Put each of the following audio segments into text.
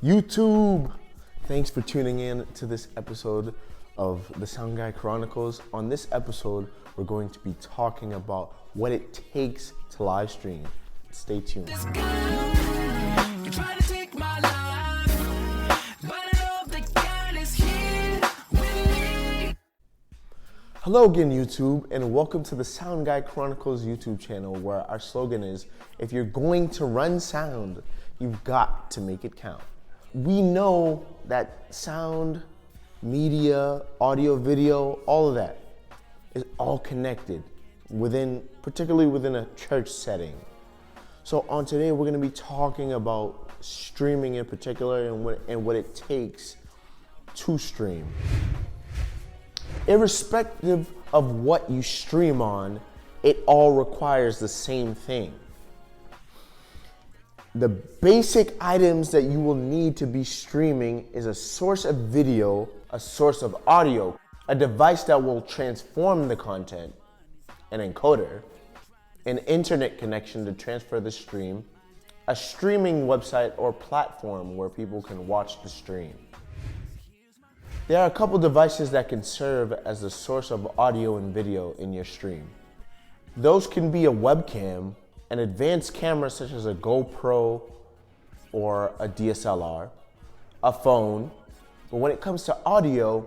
YouTube, thanks for tuning in to this episode of the Sound Guy Chronicles. On this episode, we're going to be talking about what it takes to live stream. Stay tuned. Hello again, YouTube, and welcome to the Sound Guy Chronicles YouTube channel, where our slogan is, if you're going to run sound, you've got to make it count. We know that sound, media, audio, video, all of that is all connected particularly within a church setting. So on today, we're going to be talking about streaming in particular and what it takes to stream. Irrespective of what you stream on, it all requires the same thing. The basic items that you will need to be streaming is a source of video, a source of audio, a device that will transform the content, an encoder, an internet connection to transfer the stream, a streaming website or platform where people can watch the stream. There are a couple devices that can serve as the source of audio and video in your stream. Those can be a webcam, an advanced camera such as a GoPro or a DSLR, a phone. But when it comes to audio,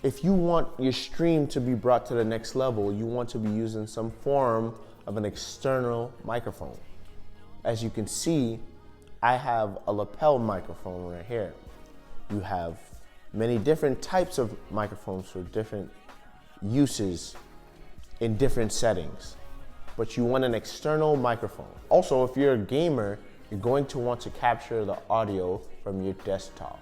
if you want your stream to be brought to the next level, you want to be using some form of an external microphone. As you can see, I have a lapel microphone right here. You have many different types of microphones for different uses in different settings, but you want an external microphone. Also, if you're a gamer, you're going to want to capture the audio from your desktop.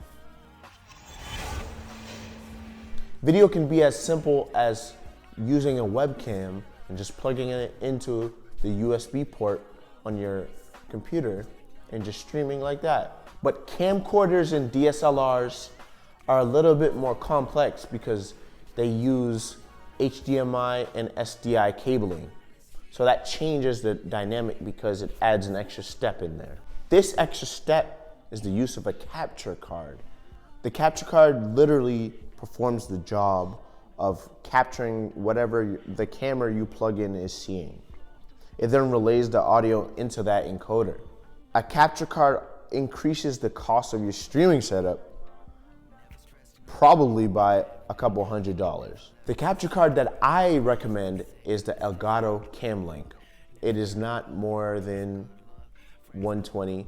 Video can be as simple as using a webcam and just plugging it into the USB port on your computer and just streaming like that. But camcorders and DSLRs are a little bit more complex because they use HDMI and SDI cabling. So that changes the dynamic because it adds an extra step in there. This extra step is the use of a capture card. The capture card literally performs the job of capturing whatever the camera you plug in is seeing. It then relays the audio into that encoder. A capture card increases the cost of your streaming setup probably by a couple $100s. The capture card that I recommend is the Elgato Camlink. It is not more than $120.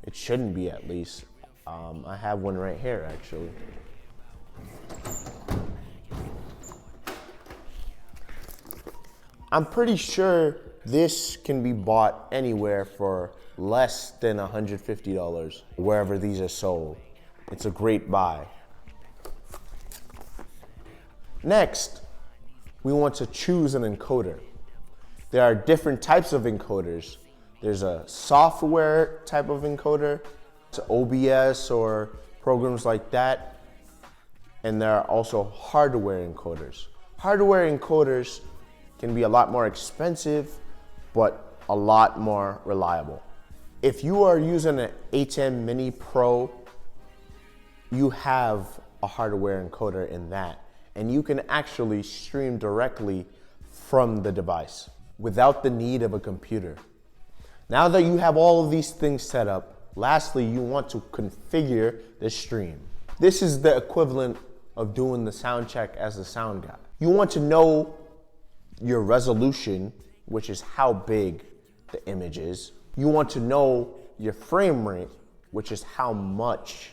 It shouldn't be, at least. I have one right here, actually. I'm pretty sure this can be bought anywhere for less than $150 wherever these are sold. It's a great buy. Next, we want to choose an encoder. There are different types of encoders. There's a software type of encoder, it's OBS or programs like that. And there are also hardware encoders. Hardware encoders can be a lot more expensive, but a lot more reliable. If you are using an A10 Mini Pro, you have a hardware encoder in that. And you can actually stream directly from the device without the need of a computer. Now that you have all of these things set up, lastly, you want to configure the stream. This is the equivalent of doing the sound check as a sound guy. You want to know your resolution, which is how big the image is. You want to know your frame rate, which is how much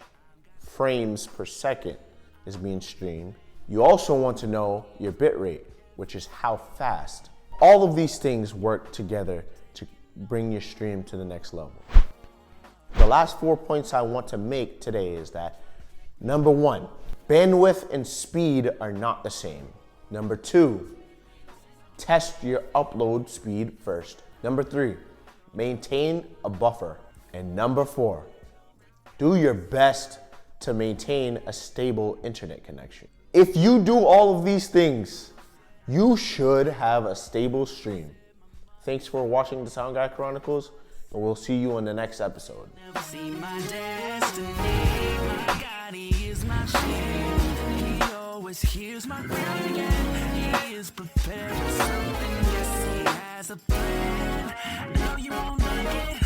frames per second is being streamed. You also want to know your bit rate, which is how fast. All of these things work together to bring your stream to the next level. The last 4 points I want to make today is that, number one, bandwidth and speed are not the same. Number two, test your upload speed first. Number three, maintain a buffer. And number four, do your best to maintain a stable internet connection. If you do all of these things, you should have a stable stream. Thanks for watching the Sound Guy Chronicles, and we'll see you in the next episode. always hears my cry, and he is prepared for something. Yes, he has a plan. No, you won't like it.